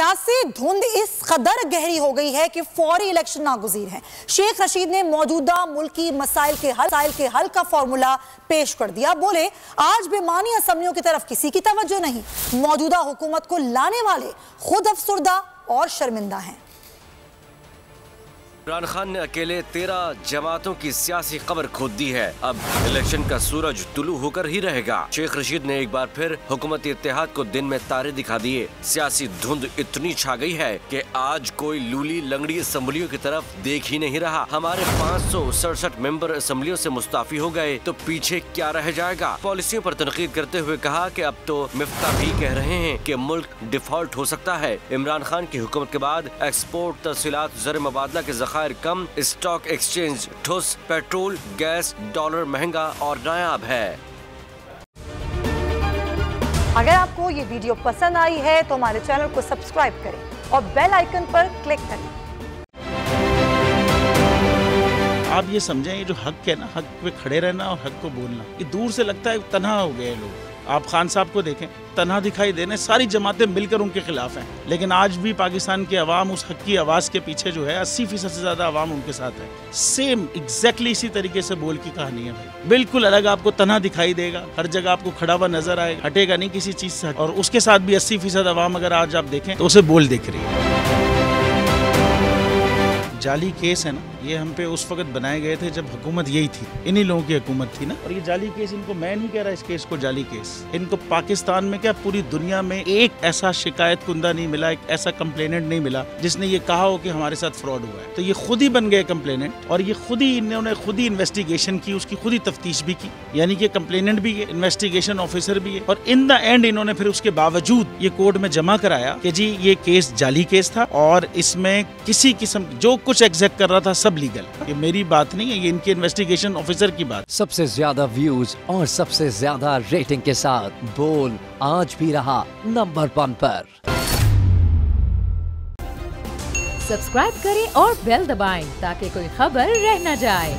सियासी धुंध इस कदर गहरी हो गई है कि फौरी इलेक्शन नागुज़ीर है। शेख रशीद ने मौजूदा मुल्की मसाइल के हल का फॉर्मूला पेश कर दिया। बोले, आज बेमानी असम्बलियों की तरफ किसी की तवज्जो नहीं, मौजूदा हुकूमत को लाने वाले खुद अफसुर्दा और शर्मिंदा हैं। इमरान खान ने अकेले 13 जमातों की सियासी कब्र खोद दी है। अब इलेक्शन का सूरज तुलू होकर ही रहेगा। शेख रशीद ने एक बार फिर हुकूमती इत्तेहाद को दिन में तारे दिखा दिए। सियासी धुंध इतनी छा गई है कि आज कोई लूली लंगड़ी असम्बलियों की तरफ देख ही नहीं रहा। हमारे 567 मेंबर असम्बलियों से मुस्ताफी हो गए तो पीछे क्या रह जाएगा। पॉलिसियों पर तनकीद करते हुए कहा कि अब तो मिफ्ता भी कह रहे हैं कि मुल्क डिफॉल्ट हो सकता है। इमरान खान की हुकूमत के बाद एक्सपोर्ट, तहसीलात, ज़र मुबादला के ज़खायर कम, स्टॉक एक्सचेंज ठुस, पेट्रोल, गैस, डॉलर महंगा और नायाब है। अगर आपको ये वीडियो पसंद आई है तो हमारे चैनल को सब्सक्राइब करें और बेल आइकन पर क्लिक करें। आप ये समझें, ये जो हक है ना, हक पे खड़े रहना और हक को बोलना, ये दूर से लगता है तन्हा हो गए लोग। आप खान साहब को देखें, तन्हा दिखाई देने, सारी जमातें मिलकर उनके खिलाफ हैं, लेकिन आज भी पाकिस्तान की आवाम उस हक की आवाज़ के पीछे जो है 80% से ज़्यादा आवाम उनके साथ है। सेम एग्जैक्टली इसी तरीके से बोल की कहानी है भाई। बिल्कुल अलग आपको तन्हा दिखाई देगा, हर जगह आपको खड़ा हुआ नजर आएगा, हटेगा नहीं किसी चीज़ से। और उसके साथ भी 80% आवाम अगर आज आप देखें तो उसे बोल दिख रही है। जाली केस है ना, ये हम पे उस वक्त बनाए गए थे जब हुकूमत यही थी, इन्हीं लोगों की हुकूमत थी ना। और ये जाली केस, इनको मैं नहीं कह रहा इस केस को जाली केस, इनको पाकिस्तान में क्या पूरी दुनिया में एक ऐसा शिकायत कुंदा नहीं मिला, एक ऐसा कंप्लेनेंट नहीं मिला जिसने ये कहा हो कि हमारे साथ फ्रॉड हुआ है। तो ये खुद ही बन गए कंप्लेनेंट और ये खुद ही इन्होंने खुद ही इन्वेस्टिगेशन की, उसकी खुद ही तफ्तीश भी की, यानी कि कंप्लेनेंट भी है, इन्वेस्टिगेशन ऑफिसर भी है। और इन द एंड इन्होंने फिर उसके बावजूद ये कोर्ट में जमा कराया कि जी ये केस जाली केस था और इसमें किसी किस्म जो कुछ एग्जैक्ट कर रहा था सब लीगल। ये मेरी बात नहीं है, ये इनके इन्वेस्टिगेशन ऑफिसर की बात। सबसे ज्यादा व्यूज और सबसे ज्यादा रेटिंग के साथ बोल आज भी रहा नंबर 1 पर। सब्सक्राइब करें और बेल दबाएं ताकि कोई खबर रह न जाए।